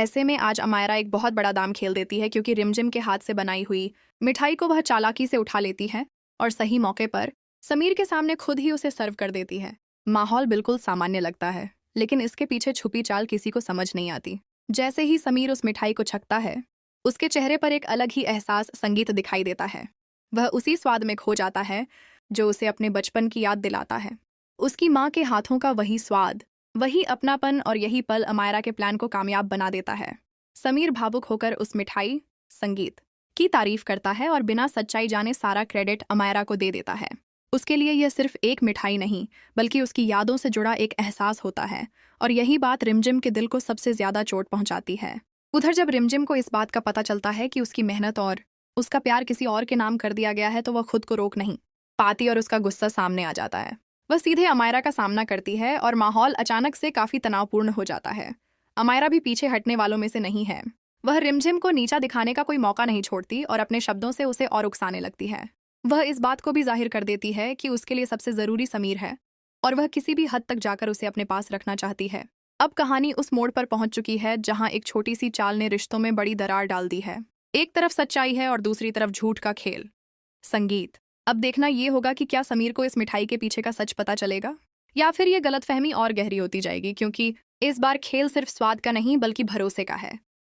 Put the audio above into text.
ऐसे में आज अमायरा एक बहुत बड़ा दाम खेल देती है क्योंकि रिमझिम के हाथ से बनाई हुई मिठाई को वह चालाकी से उठा लेती है और सही मौके पर समीर के सामने खुद ही उसे सर्व कर देती है। माहौल बिल्कुल सामान्य लगता है, लेकिन इसके पीछे छुपी चाल किसी को समझ नहीं आती। जैसे ही समीर उस मिठाई को छकता है, उसके चेहरे पर एक अलग ही एहसास संगीत दिखाई देता है। वह उसी स्वाद में खो जाता है जो उसे अपने बचपन की याद दिलाता है। उसकी माँ के हाथों का वही स्वाद, वही अपनापन और यही पल अमायरा के प्लान को कामयाब बना देता है। समीर भावुक होकर उस मिठाई संगीत की तारीफ करता है और बिना सच्चाई जाने सारा क्रेडिट अमायरा को दे देता है। उसके लिए यह सिर्फ एक मिठाई नहीं, बल्कि उसकी यादों से जुड़ा एक एहसास होता है, और यही बात रिमझिम के दिल को सबसे ज्यादा चोट पहुंचाती है। उधर जब रिमझिम को इस बात का पता चलता है कि उसकी मेहनत और उसका प्यार किसी और के नाम कर दिया गया है, तो वह खुद को रोक नहीं पाती और उसका गुस्सा सामने आ जाता है। वह सीधे अमायरा का सामना करती है और माहौल अचानक से काफी तनावपूर्ण हो जाता है। अमायरा भी पीछे हटने वालों में से नहीं है। वह रिमझिम को नीचा दिखाने का कोई मौका नहीं छोड़ती और अपने शब्दों से उसे और उकसाने लगती है। वह इस बात को भी जाहिर कर देती है कि उसके लिए सबसे जरूरी समीर है और वह किसी भी हद तक जाकर उसे अपने पास रखना चाहती है। अब कहानी उस मोड़ पर पहुंच चुकी है जहां एक छोटी सी चाल ने रिश्तों में बड़ी दरार डाल दी है। एक तरफ सच्चाई है और दूसरी तरफ झूठ का खेल संगीत। अब देखना ये होगा कि क्या समीर को इस मिठाई के पीछे का सच पता चलेगा, या फिर ये गलतफहमी और गहरी होती जाएगी, क्योंकि इस बार खेल सिर्फ स्वाद का नहीं बल्कि भरोसे का है।